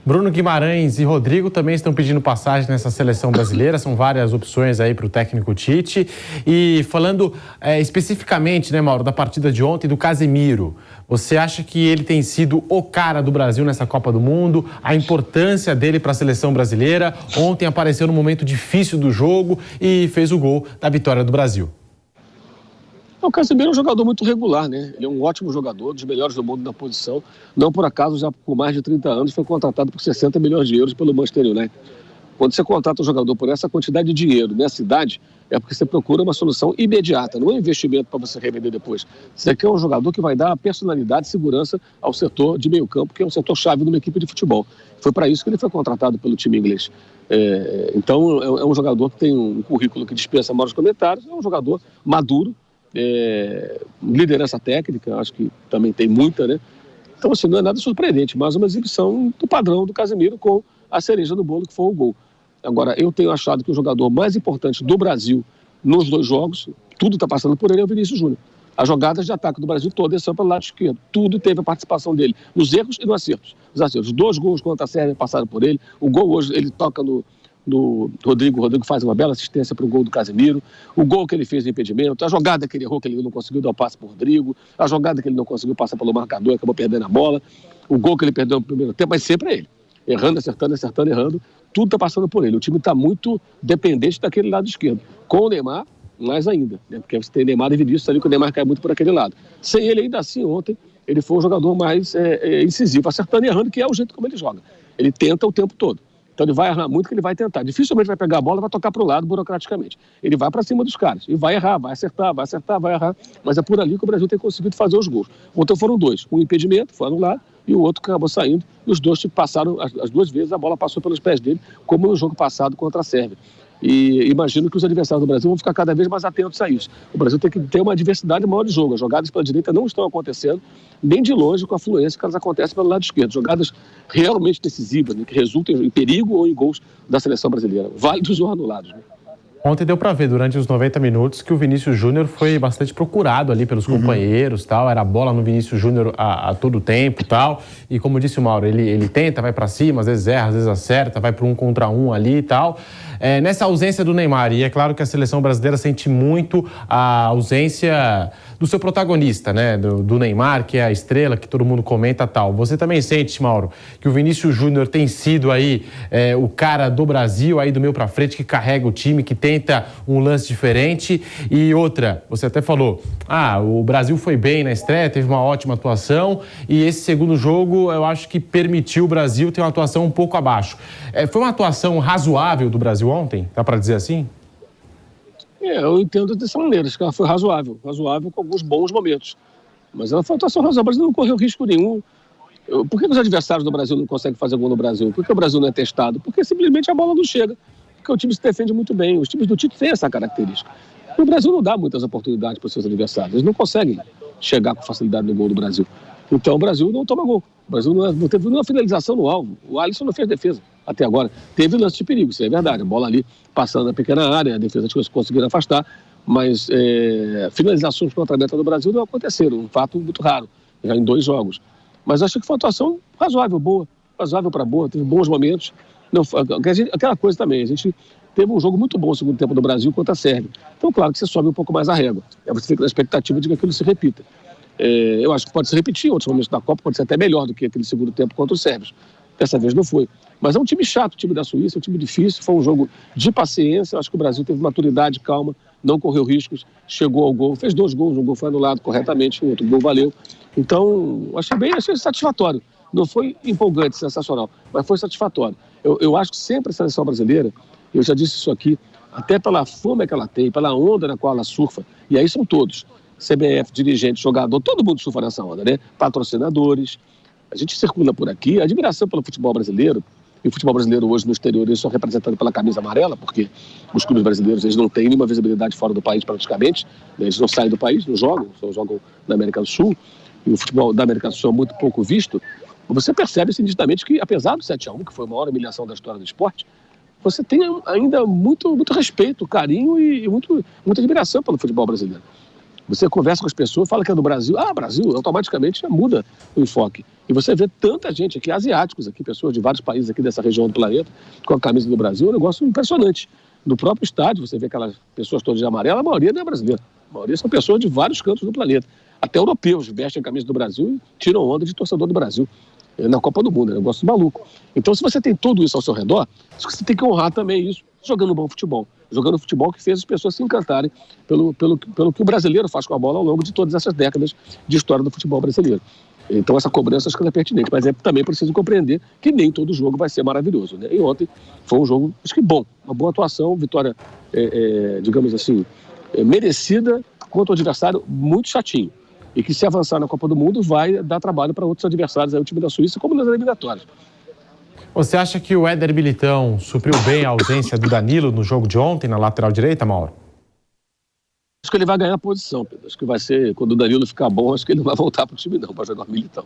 Bruno Guimarães e Rodrigo também estão pedindo passagem nessa seleção brasileira. São várias opções aí para o técnico Tite. E falando especificamente, né, Mauro, da partida de ontem do Casemiro, você acha que ele tem sido o cara do Brasil nessa Copa do Mundo? A importância dele para a seleção brasileira? Ontem apareceu num momento difícil do jogo e fez o gol da vitória do Brasil. O Casemiro é um jogador muito regular, né? Ele é um ótimo jogador, dos melhores do mundo na posição. Não por acaso, já com mais de 30 anos, foi contratado por 60 milhões de euros pelo Manchester United. Quando você contrata um jogador por essa quantidade de dinheiro nessa idade, é porque você procura uma solução imediata, não é um investimento para você revender depois. Você quer um jogador que vai dar personalidade e segurança ao setor de meio campo, que é um setor-chave de uma equipe de futebol. Foi para isso que ele foi contratado pelo time inglês. Então, é um jogador que tem um currículo que dispensa maiores comentários, é um jogador maduro, liderança técnica, acho que também tem muita, né? Então, assim, não é nada surpreendente, mas uma exibição do padrão do Casemiro com a cereja do bolo, que foi o gol. Agora, eu tenho achado que o jogador mais importante do Brasil nos dois jogos, tudo está passando por ele, é o Vinícius Júnior. As jogadas de ataque do Brasil todas são pelo lado esquerdo. Tudo teve a participação dele, nos erros e nos acertos. Os acertos. 2 gols contra a Sérvia passaram por ele. O gol hoje, ele toca no Rodrigo. O Rodrigo faz uma bela assistência para o gol do Casemiro. O gol que ele fez no impedimento. A jogada que ele errou, que ele não conseguiu dar o passe para o Rodrigo. A jogada que ele não conseguiu passar pelo marcador, acabou perdendo a bola. O gol que ele perdeu no primeiro tempo, mas sempre é ele. Errando, acertando, errando. Tudo está passando por ele. O time está muito dependente daquele lado esquerdo. Com o Neymar, mais ainda, né? Porque você tem Neymar e Vinícius ali, que o Neymar cai muito por aquele lado. Sem ele, ainda assim, ontem, ele foi um jogador mais incisivo, acertando e errando, que é o jeito como ele joga. Ele tenta o tempo todo. Então ele vai errar muito, que ele vai tentar. Dificilmente vai pegar a bola e vai tocar para o lado burocraticamente. Ele vai para cima dos caras e vai errar, vai acertar, vai errar. Mas é por ali que o Brasil tem conseguido fazer os gols. Ontem foram 2. Um impedimento, foi anulado, e o outro acabou saindo. E os dois passaram, as 2 vezes a bola passou pelos pés dele, como no jogo passado contra a Sérvia. E imagino que os adversários do Brasil vão ficar cada vez mais atentos a isso. O Brasil tem que ter uma diversidade maior de jogo. As jogadas pela direita não estão acontecendo, nem de longe com a fluência que elas acontecem pelo lado esquerdo. Jogadas realmente decisivas, né, que resultam em perigo ou em gols da seleção brasileira, válidos ou anulados, né? Ontem deu para ver, durante os 90 minutos, que o Vinícius Júnior foi bastante procurado ali pelos companheiros, tal. Era bola no Vinícius Júnior a todo tempo, tal. E como disse o Mauro, ele tenta, vai para cima, às vezes erra, às vezes acerta, vai para 1 contra 1 ali e tal. Nessa ausência do Neymar, e é claro que a seleção brasileira sente muito a ausência do seu protagonista, né? Do Neymar, que é a estrela, que todo mundo comenta, tal. Você também sente, Mauro, que o Vinícius Júnior tem sido aí o cara do Brasil, aí do meio para frente, que carrega o time, que tenta um lance diferente. E outra, você até falou, o Brasil foi bem na estreia, teve uma ótima atuação, e esse segundo jogo eu acho que permitiu o Brasil ter uma atuação um pouco abaixo. Foi uma atuação razoável do Brasil ontem? Dá para dizer assim? Eu entendo dessa maneira, acho que ela foi razoável com alguns bons momentos. Mas ela foi uma atuação razoável, o Brasil não correu risco nenhum. Por que os adversários do Brasil não conseguem fazer gol no Brasil? Por que o Brasil não é testado? Porque simplesmente a bola não chega. Porque o time se defende muito bem. Os times do Tite têm essa característica. E o Brasil não dá muitas oportunidades para os seus adversários. Eles não conseguem chegar com facilidade no gol do Brasil. Então o Brasil não toma gol. O Brasil não teve nenhuma finalização no alvo. O Alisson não fez defesa até agora. Teve lance de perigo, isso é verdade. A bola ali passando na pequena área, a defesa conseguiram afastar. Mas finalizações contra a meta do Brasil não aconteceram. Um fato muito raro, já em 2 jogos. Mas acho que foi uma atuação razoável, boa. Razoável para boa, teve bons momentos. Não, aquela coisa também, a gente teve um jogo muito bom no segundo tempo do Brasil contra a Sérvia. Então, claro que você sobe um pouco mais a régua. Você fica na expectativa de que aquilo se repita. Eu acho que pode se repetir em outros momentos da Copa, pode ser até melhor do que aquele segundo tempo contra os sérvios. Dessa vez não foi. Mas é um time chato, o time da Suíça, é um time difícil, foi um jogo de paciência. Eu acho que o Brasil teve maturidade, calma, não correu riscos, chegou ao gol, fez 2 gols, um gol foi anulado corretamente, o outro gol valeu. Então, achei satisfatório. Não foi empolgante, sensacional, mas foi satisfatório. Eu acho que sempre a seleção brasileira, eu já disse isso aqui, até pela fama que ela tem, pela onda na qual ela surfa, e aí são todos, CBF, dirigente, jogador, todo mundo surfa nessa onda, né? Patrocinadores, a gente circula por aqui, a admiração pelo futebol brasileiro, e o futebol brasileiro hoje no exterior, eles são representados pela camisa amarela, porque os clubes brasileiros eles não têm nenhuma visibilidade fora do país praticamente, né? Eles não saem do país, não jogam, só jogam na América do Sul, e o futebol da América do Sul é muito pouco visto. Você percebe nitidamente que, apesar do 7-1, que foi a maior humilhação da história do esporte, você tem ainda muito respeito, carinho e muita admiração pelo futebol brasileiro. Você conversa com as pessoas, fala que é do Brasil. Ah, Brasil, automaticamente já muda o enfoque. E você vê tanta gente aqui, asiáticos aqui, pessoas de vários países aqui dessa região do planeta, com a camisa do Brasil, é um negócio impressionante. No próprio estádio, você vê aquelas pessoas todas de amarelo, a maioria não é brasileira. A maioria são pessoas de vários cantos do planeta. Até europeus vestem a camisa do Brasil e tiram onda de torcedor do Brasil. Na Copa do Mundo, é um negócio maluco. Então, se você tem tudo isso ao seu redor, você tem que honrar também isso, jogando bom futebol. Jogando futebol que fez as pessoas se encantarem pelo que o brasileiro faz com a bola ao longo de todas essas décadas de história do futebol brasileiro. Então, essa cobrança acho que é pertinente, mas é também preciso compreender que nem todo jogo vai ser maravilhoso, né? E ontem foi um jogo, acho que bom, uma boa atuação, vitória, digamos assim, merecida contra um adversário muito chatinho. E que, se avançar na Copa do Mundo, vai dar trabalho para outros adversários, aí, o time da Suíça, como nas eliminatórias. Você acha que o Éder Militão supriu bem a ausência do Danilo no jogo de ontem, na lateral direita, Mauro? Acho que ele vai ganhar a posição, Pedro. Acho que vai ser, quando o Danilo ficar bom, acho que ele não vai voltar para o time não, para jogar o Militão.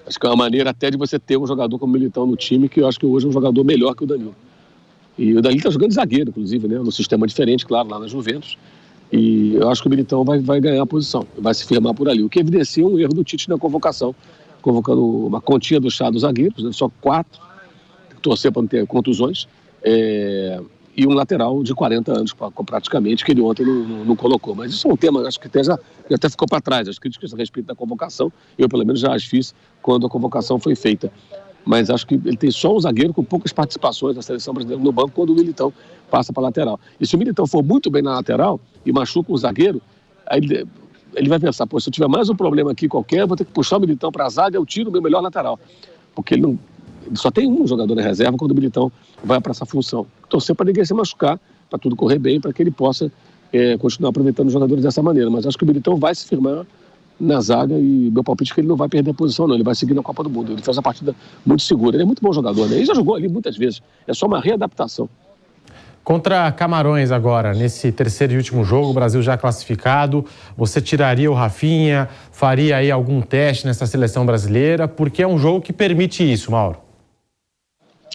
Acho que é uma maneira até de você ter um jogador como o Militão no time, que eu acho que hoje é um jogador melhor que o Danilo. E o Danilo está jogando zagueiro, inclusive, né? No sistema diferente, claro, lá na Juventus. E eu acho que o Militão vai ganhar a posição, vai se firmar por ali. O que evidencia um erro do Tite na convocação, convocando uma continha do chá dos zagueiros, né? Só 4, torcer para não ter contusões, e um lateral de 40 anos, praticamente, que ele ontem não colocou. Mas isso é um tema, acho que até ficou para trás, as críticas a respeito da convocação, eu pelo menos já as fiz quando a convocação foi feita. Mas acho que ele tem só um zagueiro com poucas participações na seleção brasileira no banco quando o Militão passa para a lateral. E se o Militão for muito bem na lateral e machuca o zagueiro, aí ele vai pensar, pô, se eu tiver mais um problema aqui qualquer, vou ter que puxar o Militão para a zaga, eu tiro o meu melhor lateral. Porque ele só tem um jogador na reserva quando o Militão vai para essa função. Torcer para ninguém se machucar, para tudo correr bem, para que ele possa continuar aproveitando os jogadores dessa maneira. Mas acho que o Militão vai se firmar na zaga e meu palpite é que ele não vai perder a posição, não. Ele vai seguir na Copa do Mundo. Ele fez uma partida muito segura. Ele é muito bom jogador, né? Ele já jogou ali muitas vezes. É só uma readaptação. Contra Camarões agora, nesse terceiro e último jogo, o Brasil já classificado, você tiraria o Rafinha, faria aí algum teste nessa seleção brasileira? Porque é um jogo que permite isso, Mauro.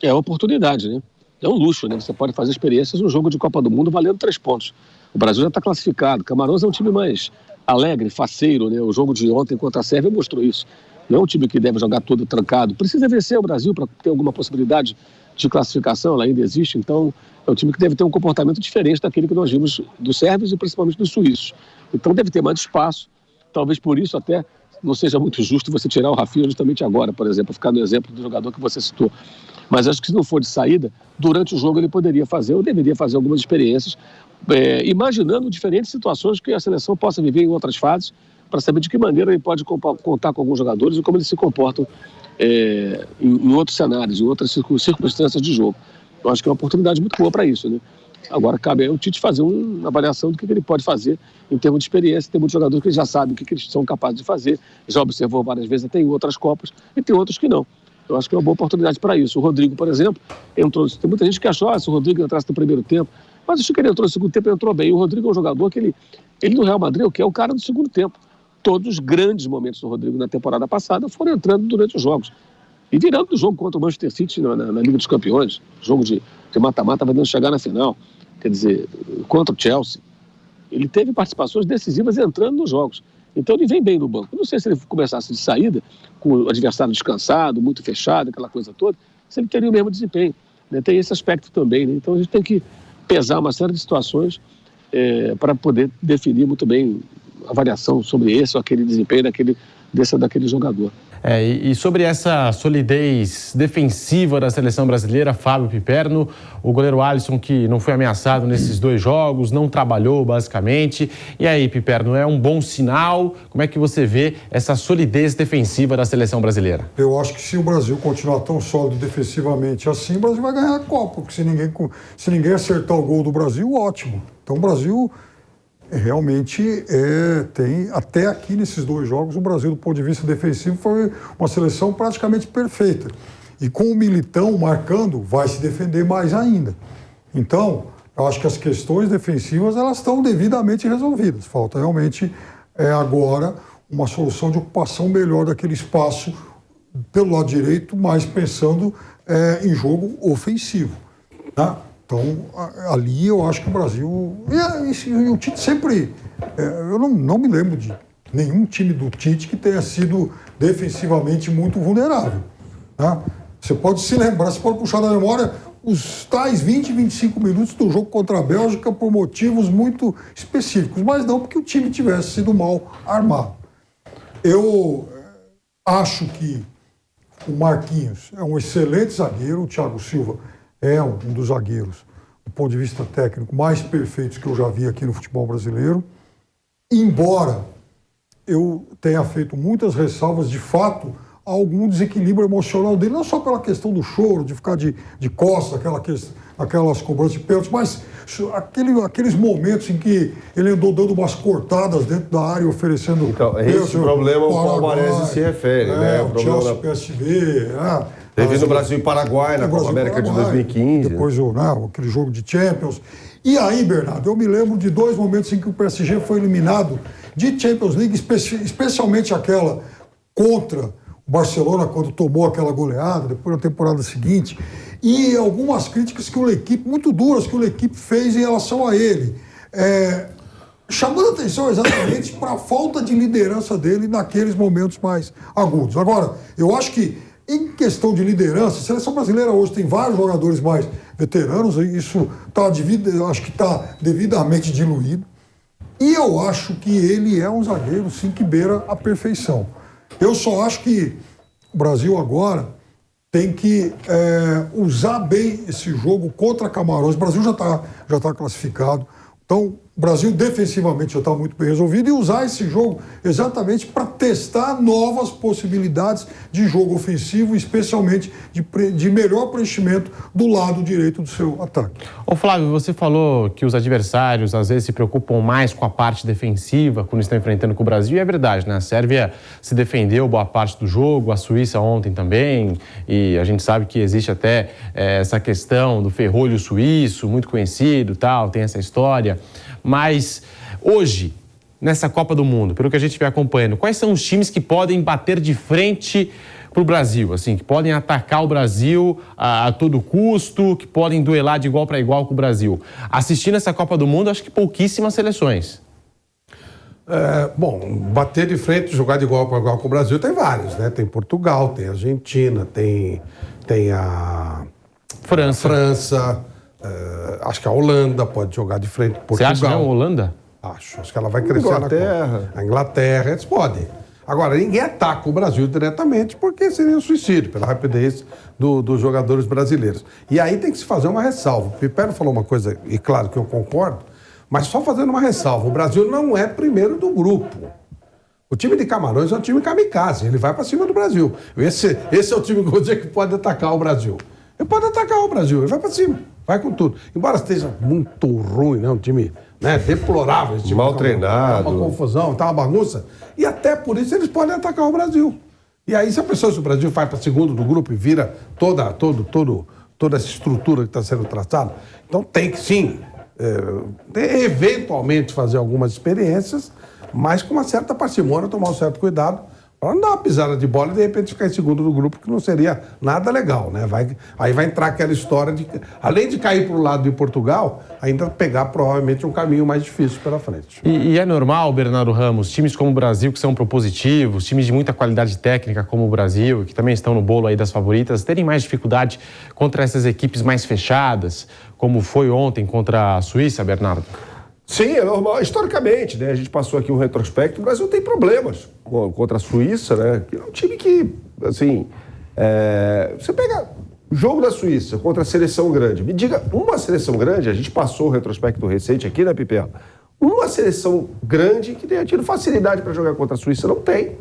É uma oportunidade, né? É um luxo, né? Você pode fazer experiências no jogo de Copa do Mundo valendo 3 pontos. O Brasil já está classificado. Camarões é um time mais alegre, faceiro, né? O jogo de ontem contra a Sérvia mostrou isso. Não é um time que deve jogar todo trancado. Precisa vencer o Brasil para ter alguma possibilidade de classificação, ela ainda existe. Então, é um time que deve ter um comportamento diferente daquele que nós vimos dos sérvios e principalmente dos suíços. Então, deve ter mais espaço. Talvez por isso até não seja muito justo você tirar o Rafinha justamente agora, por exemplo, ficar no exemplo do jogador que você citou. Mas acho que se não for de saída, durante o jogo ele poderia fazer ou deveria fazer algumas experiências, imaginando diferentes situações que a seleção possa viver em outras fases, para saber de que maneira ele pode contar com alguns jogadores e como eles se comportam em outros cenários, em outras circunstâncias de jogo. Eu acho que é uma oportunidade muito boa para isso, né? Agora cabe ao Tite fazer uma avaliação do que ele pode fazer em termos de experiência. Tem muitos jogadores que já sabem o que eles são capazes de fazer, já observou várias vezes até em outras Copas, e tem outros que não. Eu acho que é uma boa oportunidade para isso. O Rodrigo, por exemplo, entrou. Tem muita gente que achou, se o Rodrigo entrasse no primeiro tempo, mas acho que ele entrou no segundo tempo e entrou bem. O Rodrigo é um jogador que ele no Real Madrid, que é o cara do segundo tempo. Todos os grandes momentos do Rodrigo na temporada passada foram entrando durante os jogos. E virando do jogo contra o Manchester City na Liga dos Campeões, jogo de mata-mata, vai dando chegar na final, quer dizer, contra o Chelsea. Ele teve participações decisivas entrando nos jogos. Então ele vem bem no banco. Eu não sei se ele começasse de saída, com o adversário descansado, muito fechado, aquela coisa toda, se ele teria o mesmo desempenho, né? Tem esse aspecto também, né? Então a gente tem que pesar uma série de situações para poder definir muito bem a avaliação sobre esse ou aquele desempenho daquele jogador. E sobre essa solidez defensiva da seleção brasileira, Fábio Piperno, o goleiro Alisson, que não foi ameaçado nesses 2 jogos, não trabalhou basicamente. E aí, Piperno, é um bom sinal? Como é que você vê essa solidez defensiva da seleção brasileira? Eu acho que se o Brasil continuar tão sólido defensivamente assim, o Brasil vai ganhar a Copa, porque se ninguém acertar o gol do Brasil, ótimo. Então o Brasil realmente tem, até aqui nesses 2 jogos, o Brasil, do ponto de vista defensivo, foi uma seleção praticamente perfeita. E com o Militão marcando, vai se defender mais ainda. Então, eu acho que as questões defensivas, elas estão devidamente resolvidas. Falta realmente, agora, uma solução de ocupação melhor daquele espaço pelo lado direito, mas pensando em jogo ofensivo, tá? Então, ali eu acho que o Brasil... E o Tite sempre... eu não me lembro de nenhum time do Tite que tenha sido defensivamente muito vulnerável. Né? Você pode se lembrar, você pode puxar da memória os tais 20, 25 minutos do jogo contra a Bélgica por motivos muito específicos, mas não porque o time tivesse sido mal armado. Eu acho que o Marquinhos é um excelente zagueiro, o Thiago Silva é um dos zagueiros, do ponto de vista técnico, mais perfeitos que eu já vi aqui no futebol brasileiro. Embora eu tenha feito muitas ressalvas, de fato, a algum desequilíbrio emocional dele, não só pela questão do choro, de ficar de costas, aquelas cobranças de pênalti, mas aqueles momentos em que ele andou dando umas cortadas dentro da área, oferecendo... Então, esse problema o Palmares se refere, né? O Chelsea, PSV... Teve no Brasil e Paraguai, na Copa América de 2015. Depois aquele jogo de Champions. E aí, Bernardo, eu me lembro de 2 momentos em que o PSG foi eliminado de Champions League, especialmente aquela contra o Barcelona, quando tomou aquela goleada, depois na temporada seguinte, e algumas críticas que o L'Équipe, muito duras, que o L'Équipe fez em relação a ele. Chamando a atenção exatamente para a falta de liderança dele naqueles momentos mais agudos. Agora, eu acho que em questão de liderança, a seleção brasileira hoje tem vários jogadores mais veteranos, isso acho que está devidamente diluído. E eu acho que ele é um zagueiro, sim, que beira a perfeição. Eu só acho que o Brasil agora tem que usar bem esse jogo contra Camarões. O Brasil já tá classificado. Então, o Brasil defensivamente já está muito bem resolvido e usar esse jogo exatamente para testar novas possibilidades de jogo ofensivo, especialmente de melhor preenchimento do lado direito do seu ataque. Ô Flávio, você falou que os adversários às vezes se preocupam mais com a parte defensiva quando estão enfrentando com o Brasil, e é verdade, né? A Sérvia se defendeu boa parte do jogo, a Suíça ontem também, e a gente sabe que existe até essa questão do ferrolho suíço, muito conhecido, tal, tem essa história. Mas hoje, nessa Copa do Mundo, pelo que a gente vem acompanhando, quais são os times que podem bater de frente para o Brasil, assim, que podem atacar o Brasil a todo custo, que podem duelar de igual para igual com o Brasil? Assistindo essa Copa do Mundo, acho que pouquíssimas seleções. Bom, bater de frente, jogar de igual para igual com o Brasil, tem vários, né? Tem Portugal, tem Argentina, tem a França. Acho que a Holanda pode jogar de frente com Portugal. Você acha que é a Holanda? Acho que ela vai crescer na Copa. A Inglaterra, eles podem. Agora, ninguém ataca o Brasil diretamente porque seria um suicídio, pela rapidez dos jogadores brasileiros. E aí tem que se fazer uma ressalva. O Pipero falou uma coisa, e claro que eu concordo, mas só fazendo uma ressalva. O Brasil não é primeiro do grupo. O time de Camarões é um time kamikaze, ele vai para cima do Brasil. Esse é o time que eu vou dizer que pode atacar o Brasil. Ele pode atacar o Brasil, ele vai para cima, vai com tudo. Embora esteja muito ruim, né? Um time deplorável. Esse time mal treinado. Tá uma confusão, tá uma bagunça. E até por isso eles podem atacar o Brasil. E aí, se o Brasil vai para segundo do grupo e vira toda essa estrutura que está sendo traçada, então tem que sim, eventualmente fazer algumas experiências, mas com uma certa parcimônia, tomar um certo cuidado, para não dar uma pisada de bola e de repente ficar em segundo do grupo, que não seria nada legal, né? Aí vai entrar aquela história de, além de cair para o lado de Portugal, ainda pegar provavelmente um caminho mais difícil pela frente. E é normal, Bernardo Ramos, times como o Brasil, que são propositivos, times de muita qualidade técnica como o Brasil, que também estão no bolo aí das favoritas, terem mais dificuldade contra essas equipes mais fechadas, como foi ontem contra a Suíça, Bernardo? Sim, é normal. Historicamente, né? A gente passou aqui um retrospecto. O Brasil tem problemas contra a Suíça, né? Que é um time que, assim... Você pega o jogo da Suíça contra a seleção grande. Me diga, uma seleção grande, a gente passou o retrospecto recente aqui, né, Pipel? Uma seleção grande que tenha tido facilidade para jogar contra a Suíça, não tem.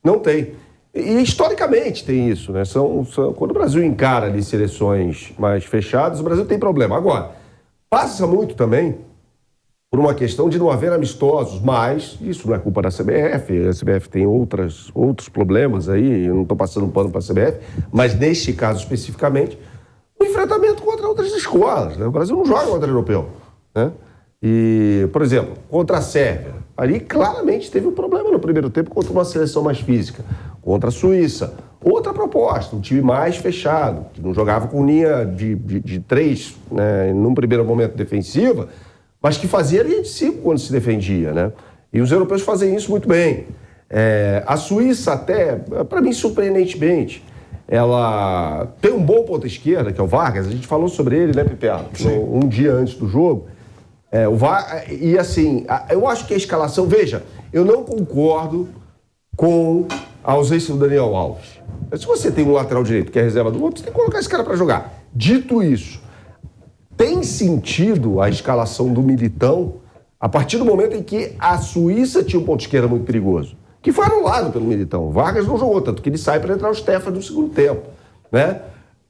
Não tem. E historicamente tem isso, né? Quando o Brasil encara ali seleções mais fechadas, o Brasil tem problema. Agora, passa muito também por uma questão de não haver amistosos, mas isso não é culpa da CBF, a CBF tem outros problemas aí, eu não estou passando um pano para a CBF, mas neste caso especificamente, o enfrentamento contra outras escolas, né? O Brasil não joga contra o europeu, né? E, por exemplo, contra a Sérvia, ali claramente teve um problema no primeiro tempo contra uma seleção mais física, contra a Suíça, outra proposta, um time mais fechado, que não jogava com linha de 3, né, num primeiro momento defensiva, mas que fazia linha de 5 quando se defendia, né? E os europeus fazem isso muito bem. A Suíça até, para mim, surpreendentemente, ela tem um bom ponta esquerda, que é o Vargas, a gente falou sobre ele, né, Pepe? Um dia antes do jogo. E assim, eu acho que a escalação, veja, eu não concordo com a ausência do Daniel Alves. Se você tem um lateral direito que é reserva do outro, você tem que colocar esse cara para jogar. Dito isso, tem sentido a escalação do Militão a partir do momento em que a Suíça tinha um ponto esquerda muito perigoso, que foi anulado pelo Militão. O Vargas não jogou, tanto que ele sai para entrar o Stefan no segundo tempo, né?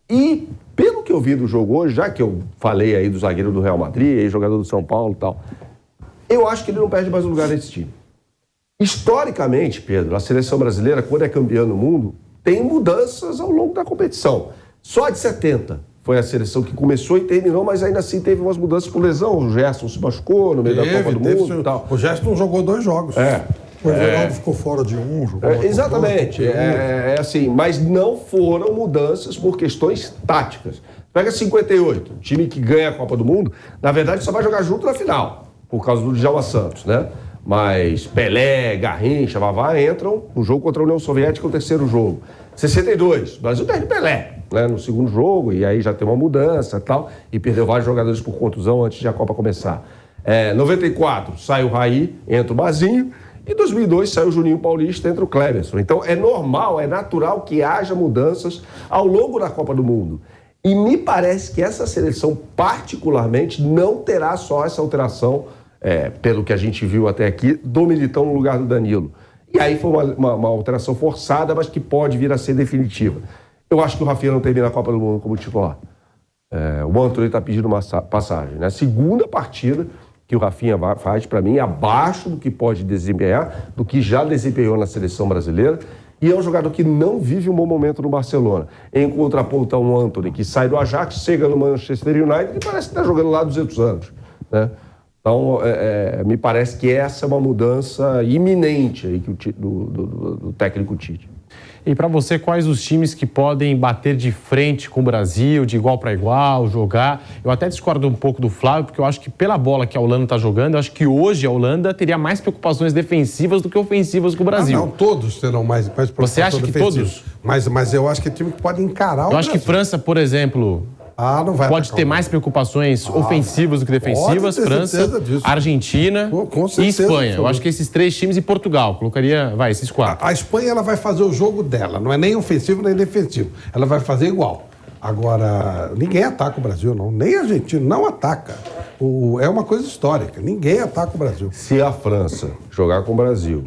E pelo que eu vi do jogo hoje, já que eu falei aí do zagueiro do Real Madrid, jogador do São Paulo e tal, eu acho que ele não perde mais um lugar nesse time. Historicamente, Pedro, a seleção brasileira, quando é campeã no mundo, tem mudanças ao longo da competição. Só de 70 foi a seleção que começou e terminou, mas ainda assim teve umas mudanças por lesão. O Gerson se machucou no meio da Copa do Mundo e tal. O Gerson jogou 2 jogos. O Everaldo ficou fora de um, jogou exatamente. Assim, mas não foram mudanças por questões táticas. Pega 58, um time que ganha a Copa do Mundo, na verdade só vai jogar junto na final, por causa do Djalma Santos, né? Mas Pelé, Garrincha, Vavá entram no jogo contra a União Soviética, o terceiro jogo. 62, o Brasil perde Pelé, né, no segundo jogo, e aí já tem uma mudança e tal, e perdeu vários jogadores por contusão antes de a Copa começar. 94, sai o Raí, entra o Bazinho, e 2002 sai o Juninho Paulista, entra o Cleberson. Então é normal, é natural que haja mudanças ao longo da Copa do Mundo. E me parece que essa seleção, particularmente, não terá só essa alteração, pelo que a gente viu até aqui, do Militão no lugar do Danilo. E aí foi uma alteração forçada, mas que pode vir a ser definitiva. Eu acho que o Rafinha não termina a Copa do Mundo como titular. O Antony está pedindo uma passagem. A segunda partida que o Rafinha faz, para mim, abaixo do que pode desempenhar, do que já desempenhou na seleção brasileira. E é um jogador que não vive um bom momento no Barcelona. Em contraponto a um Antony que sai do Ajax, chega no Manchester United e parece que está jogando lá há 200 anos, né? Então, me parece que essa é uma mudança iminente aí do técnico Tite. E para você, quais os times que podem bater de frente com o Brasil, de igual para igual, jogar? Eu até discordo um pouco do Flávio, porque eu acho que pela bola que a Holanda está jogando, eu acho que hoje a Holanda teria mais preocupações defensivas do que ofensivas com o Brasil. Não, todos terão mais preocupações. Você acha que todos? Mas eu acho que é time que pode encarar o Brasil. Eu acho que França, por exemplo... não vai pode ter mais preocupações ofensivas do que defensivas, França, Argentina e Espanha. Eu acho que esses 3 times e Portugal. Colocaria, esses 4. A Espanha ela vai fazer o jogo dela, não é nem ofensivo nem defensivo. Ela vai fazer igual. Agora, ninguém ataca o Brasil, não. Nem a Argentina não ataca. É uma coisa histórica. Ninguém ataca o Brasil. Se a França jogar com o Brasil,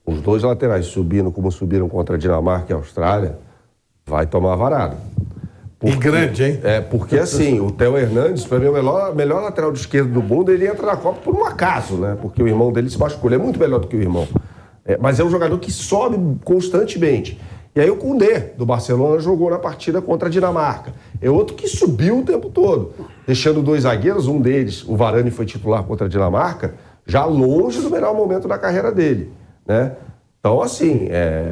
os 2 laterais subindo como subiram contra a Dinamarca e a Austrália, vai tomar varada. E grande, hein? Porque assim, o Theo Hernandes, para mim, o melhor lateral de esquerda do mundo, ele entra na Copa por um acaso, né? Porque o irmão dele se machucou. Ele é muito melhor do que o irmão. Mas é um jogador que sobe constantemente. E aí o Koundé, do Barcelona, jogou na partida contra a Dinamarca. É outro que subiu o tempo todo, deixando 2 zagueiros, um deles, o Varane, foi titular contra a Dinamarca, já longe do melhor momento da carreira dele, né? Então, assim,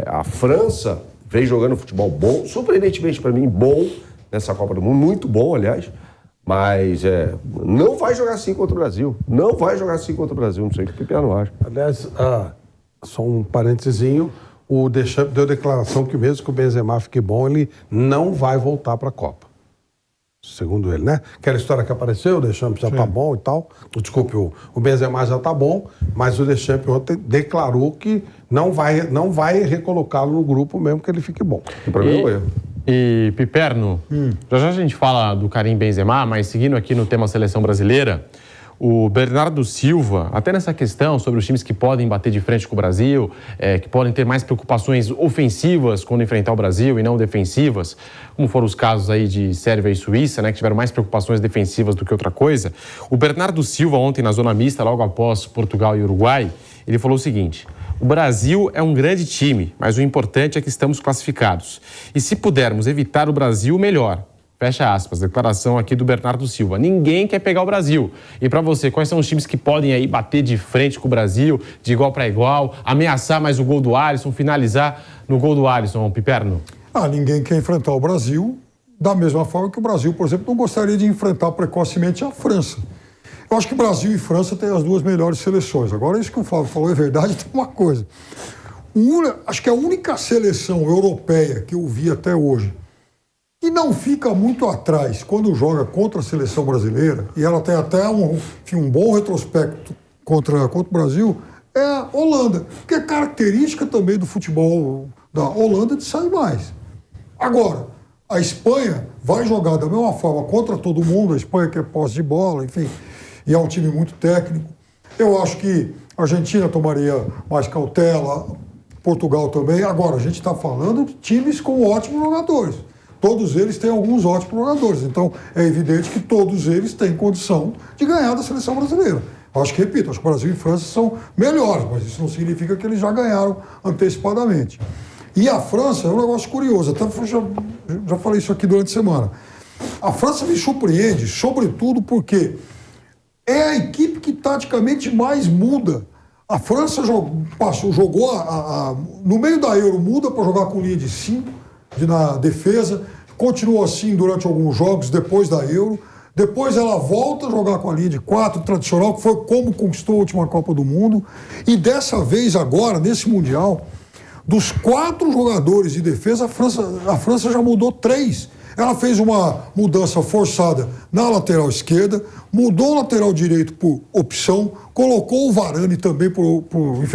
a França vem jogando futebol bom, surpreendentemente para mim, bom, nessa Copa do Mundo, muito bom, aliás, mas não vai jogar assim contra o Brasil. Não vai jogar assim contra o Brasil, não sei o que o Pepe não acha. Aliás, só um parentezinho, o Deschamps deu declaração que mesmo que o Benzema fique bom, ele não vai voltar para a Copa. Segundo ele, né? Aquela história que apareceu, o Deschamps já tá bom e tal. Desculpe, o Benzema já tá bom, mas o Deschamps ontem declarou que não vai recolocá-lo no grupo mesmo que ele fique bom. O problema é E Piperno, já a gente fala do Karim Benzema, mas seguindo aqui no tema seleção brasileira, o Bernardo Silva, até nessa questão sobre os times que podem bater de frente com o Brasil, que podem ter mais preocupações ofensivas quando enfrentar o Brasil e não defensivas, como foram os casos aí de Sérvia e Suíça, né, que tiveram mais preocupações defensivas do que outra coisa. O Bernardo Silva, ontem na zona mista, logo após Portugal e Uruguai, ele falou o seguinte: o Brasil é um grande time, mas o importante é que estamos classificados. E se pudermos evitar o Brasil, melhor. Fecha aspas, declaração aqui do Bernardo Silva. Ninguém quer pegar o Brasil. E para você, quais são os times que podem aí bater de frente com o Brasil, de igual para igual, ameaçar mais o gol do Alisson, finalizar no gol do Alisson, Piperno? Ninguém quer enfrentar o Brasil da mesma forma que o Brasil, por exemplo, não gostaria de enfrentar precocemente a França. Eu acho que Brasil e França têm as duas melhores seleções. Agora, isso que o Flávio falou é verdade, tem uma coisa. Acho que a única seleção europeia que eu vi até hoje que não fica muito atrás quando joga contra a seleção brasileira, e ela tem até um bom retrospecto contra o Brasil, é a Holanda, que é característica também do futebol da Holanda de sair mais. Agora, a Espanha vai jogar da mesma forma contra todo mundo, a Espanha quer posse de bola, enfim, e é um time muito técnico. Eu acho que a Argentina tomaria mais cautela, Portugal também. Agora, a gente está falando de times com ótimos jogadores. Todos eles têm alguns ótimos jogadores. Então, é evidente que todos eles têm condição de ganhar da seleção brasileira. Acho que, repito, acho que o Brasil e França são melhores, mas isso não significa que eles já ganharam antecipadamente. E a França é um negócio curioso. Até já falei isso aqui durante a semana. A França me surpreende, sobretudo porque é a equipe que taticamente mais muda. A França jogou no meio da Euro, muda para jogar com linha de 5 na defesa, continuou assim durante alguns jogos depois da Euro, depois ela volta a jogar com a linha de 4 tradicional, que foi como conquistou a última Copa do Mundo, e dessa vez agora, nesse Mundial, dos 4 jogadores de defesa, a França já mudou 3. Ela fez uma mudança forçada na lateral esquerda, mudou o lateral direito por opção, colocou o Varane também por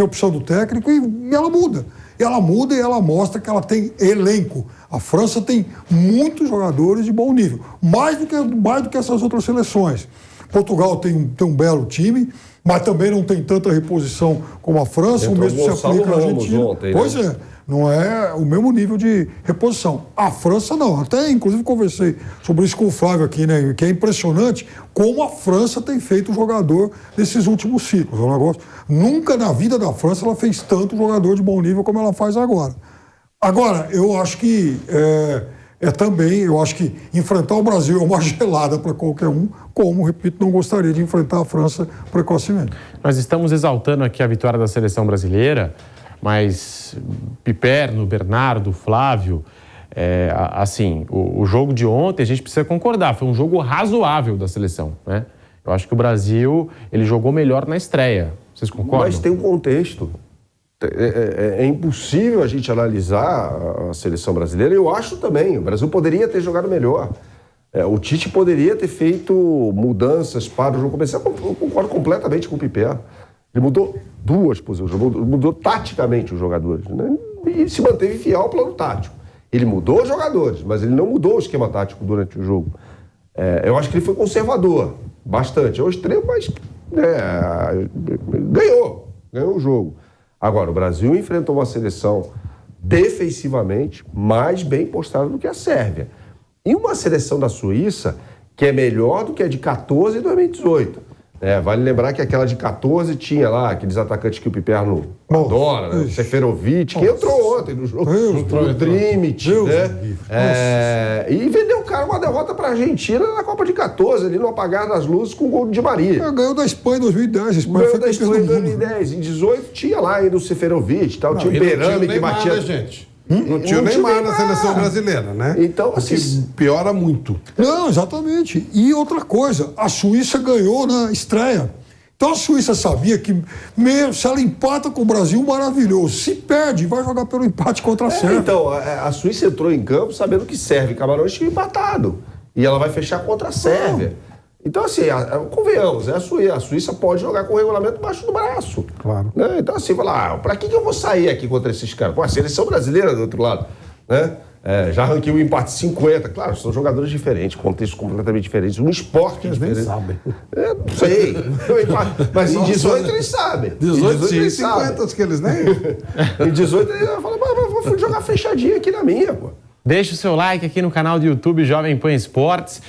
opção do técnico e ela muda. Ela muda e ela mostra que ela tem elenco. A França tem muitos jogadores de bom nível, mais do que essas outras seleções. Portugal tem um belo time, mas também não tem tanta reposição como a França, o mesmo se aplica à Argentina. Ontem, pois é. Não é o mesmo nível de reposição. A França não. Até, inclusive, conversei sobre isso com o Flávio aqui, né? Que é impressionante como a França tem feito jogador nesses últimos ciclos. É um negócio. Nunca na vida da França ela fez tanto jogador de bom nível como ela faz agora. Agora, eu acho que eu acho que enfrentar o Brasil é uma gelada para qualquer um, como, repito, não gostaria de enfrentar a França precocemente. Nós estamos exaltando aqui a vitória da seleção brasileira, mas Piperno, Bernardo, Flávio, assim, o jogo de ontem a gente precisa concordar, foi um jogo razoável da seleção, né? Eu acho que o Brasil, ele jogou melhor na estreia. Vocês concordam? Mas tem um contexto. É impossível a gente analisar a seleção brasileira. Eu acho também, o Brasil poderia ter jogado melhor. O Tite poderia ter feito mudanças para o jogo começar. Eu concordo completamente com o Piperno. Ele mudou 2 posições, mudou taticamente os jogadores, né? E se manteve fiel ao plano tático. Ele mudou os jogadores, mas ele não mudou o esquema tático durante o jogo. Eu acho que ele foi conservador, bastante. É um extremo, mas ganhou o jogo. Agora, o Brasil enfrentou uma seleção defensivamente mais bem postada do que a Sérvia. E uma seleção da Suíça que é melhor do que a de 14 e 2018. Vale lembrar que aquela de 14 tinha lá aqueles atacantes que o Piperno adora, né? O Seferovic, que entrou ontem no jogo, o Drimit, né? E vendeu o cara uma derrota para a Argentina na Copa de 14, ali no apagar das luzes com o gol de Di Maria. Ganhou da Espanha em 2010. Ganhou da Espanha em 2010. Em 18 tinha lá ainda o Seferovic, tal, tinha o Berame que batia... Nada, gente. Não tinha o Neymar na seleção brasileira, né? Então, assim, piora muito. Não, exatamente. E outra coisa, a Suíça ganhou na estreia. Então a Suíça sabia que, mesmo se ela empata com o Brasil, maravilhoso. Se perde, vai jogar pelo empate contra a Sérvia. Então, a Suíça entrou em campo sabendo que Sérvia e Camarões tinham empatado. E ela vai fechar contra a Sérvia. Então, assim, convenhamos, a Suíça pode jogar com o regulamento embaixo do braço. Claro. Né? Então, assim, pra que eu vou sair aqui contra esses caras? Pô, a seleção brasileira do outro lado, né? Já arranquei o empate 50. Claro, são jogadores diferentes, contextos completamente diferentes, um esporte eles diferente. Nem sabem. Não sei. Mas em 18 eles sabem. 18 sim, 50 que eles nem... Em 18 eles falam, mas vou jogar fechadinho aqui na minha, pô. Deixa o seu like aqui no canal do YouTube Jovem Pan Esportes.